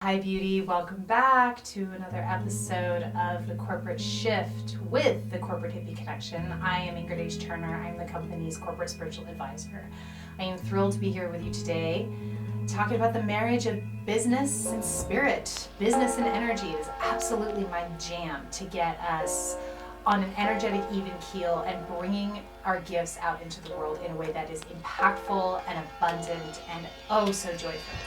Hi beauty, welcome back to another episode of The Corporate Shift with the Corporate Hippie Connection. I am Ingrid H. Turner. I'm the company's corporate spiritual advisor. I am thrilled to be here with you today talking about the marriage of business and spirit. Business and energy is absolutely my jam to get us on an energetic even keel and bringing our gifts out into the world in a way that is impactful and abundant and oh so joyful.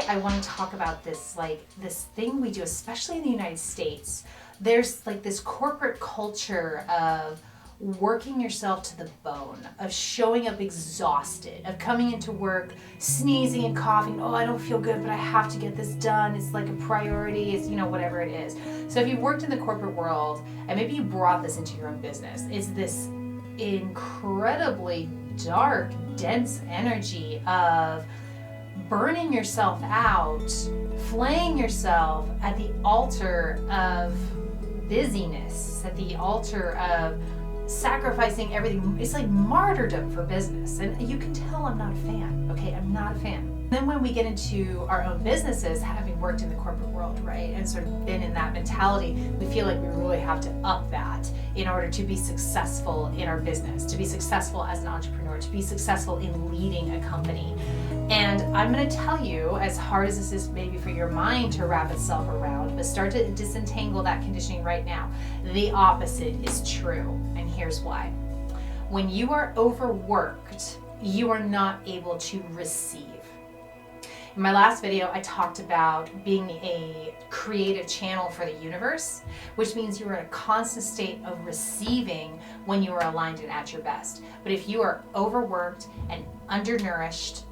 I want to talk about this thing we do, especially in the United States. There's like this corporate culture of working yourself to the bone, of showing up exhausted, of coming into work, sneezing and coughing. Oh, I don't feel good, but I have to get this done. It's like a priority. It's, whatever it is. So if you've worked in the corporate world and maybe you brought this into your own business, it's this incredibly dark, dense energy of burning yourself out, flaying yourself at the altar of busyness, at the altar of sacrificing everything. It's like martyrdom for business. And you can tell I'm not a fan, okay? I'm not a fan. Then when we get into our own businesses, having worked in the corporate world, right, and sort of been in that mentality, we feel like we really have to up that in order to be successful in our business, to be successful as an entrepreneur, to be successful in leading a company. And I'm going to tell you, as hard as this is maybe for your mind to wrap itself around, but start to disentangle that conditioning right now. The opposite is true, and here's why. When you are overworked, you are not able to receive. In my last video, I talked about being a creative channel for the universe, which means you are in a constant state of receiving when you are aligned and at your best. But if you are overworked and undernourished,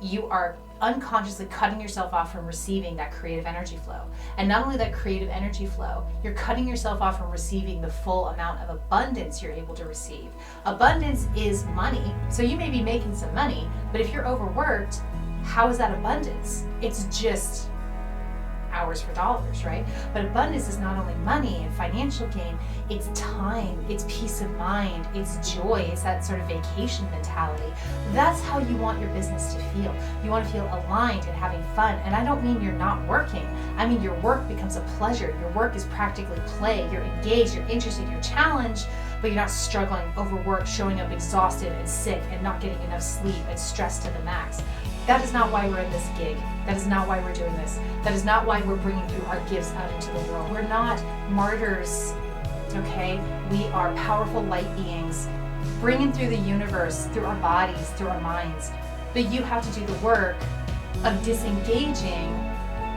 you are unconsciously cutting yourself off from receiving that creative energy flow. And not only that creative energy flow, you're cutting yourself off from receiving the full amount of abundance you're able to receive. Abundance is money, so you may be making some money, but if you're overworked, how is that abundance? It's just hours for dollars, right? But abundance is not only money and financial gain, it's time, it's peace of mind, it's joy, it's that sort of vacation mentality. That's how you want your business to feel. You want to feel aligned and having fun. And I don't mean you're not working. I mean your work becomes a pleasure. Your work is practically play. You're engaged, you're interested, you're challenged, but you're not struggling, overworked, showing up exhausted and sick and not getting enough sleep and stressed to the max. That is not why we're in this gig. That is not why we're doing this. That is not why we're bringing through our gifts out into the world. We're not martyrs, okay? We are powerful light beings bringing through the universe, through our bodies, through our minds. But you have to do the work of disengaging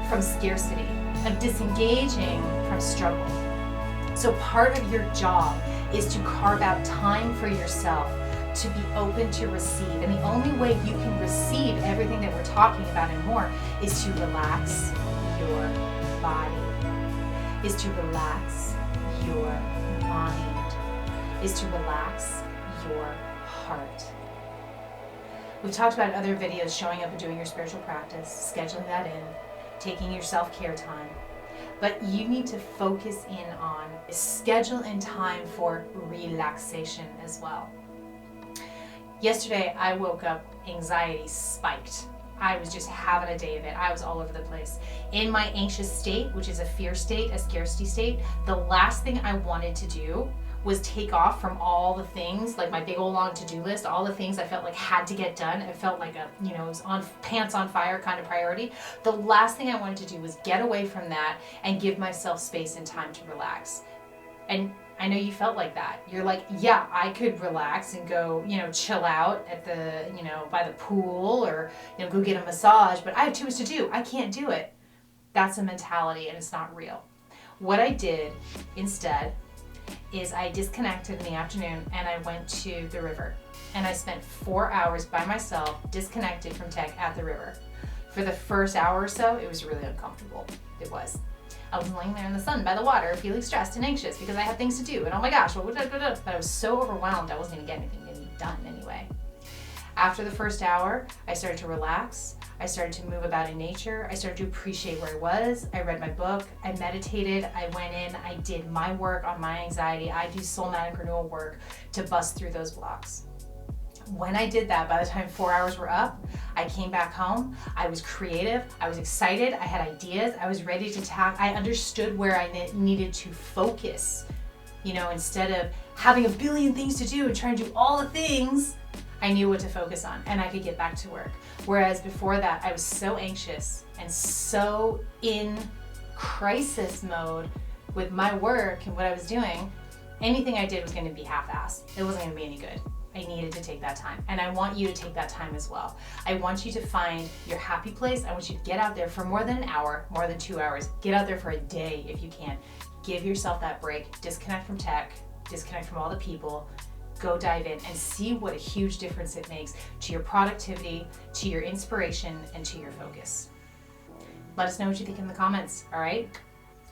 from scarcity, of disengaging from struggle. So part of your job is to carve out time for yourself to be open to receive. And the only way you can receive everything that we're talking about and more is to relax your body, is to relax your mind, is to relax your heart. We've talked about in other videos showing up and doing your spiritual practice, scheduling that in, taking your self-care time. But you need to focus in on schedule in time for relaxation as well. Yesterday, I woke up, anxiety spiked. I was just having a day of it. I was all over the place. In my anxious state, which is a fear state, a scarcity state, the last thing I wanted to do was take off from all the things, like my big old long to-do list, all the things I felt like had to get done. It felt like it was on pants on fire kind of priority. The last thing I wanted to do was get away from that and give myself space and time to relax. And I know you felt like that. You're like, yeah, I could relax and go, chill out at the, by the pool or, go get a massage, but I have too much to do. I can't do it. That's a mentality and it's not real. What I did instead is I disconnected in the afternoon and I went to the river and I spent 4 hours by myself, disconnected from tech at the river. For the first hour or so, it was really uncomfortable. It was. I was laying there in the sun by the water, feeling stressed and anxious because I had things to do. And oh my gosh, but I was so overwhelmed I wasn't going to get anything done anyway. After the first hour, I started to relax. I started to move about in nature. I started to appreciate where I was. I read my book. I meditated. I went in. I did my work on my anxiety. I do Soulmatic renewal work to bust through those blocks. When I did that, by the time 4 hours were up, I came back home. I was creative. I was excited. I had ideas. I was ready to tackle. I understood where I needed to focus. You know, instead of having a billion things to do and trying to do all the things, I knew what to focus on and I could get back to work. Whereas before that, I was so anxious and so in crisis mode with my work and what I was doing, anything I did was going to be half-assed. It wasn't going to be any good. I needed to take that time. And I want you to take that time as well. I want you to find your happy place. I want you to get out there for more than an hour, more than 2 hours. Get out there for a day if you can. Give yourself that break. Disconnect from tech, disconnect from all the people. Go dive in and see what a huge difference it makes to your productivity, to your inspiration, and to your focus. Let us know what you think in the comments, all right?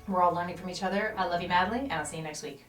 We're all learning from each other. I love you madly, and I'll see you next week.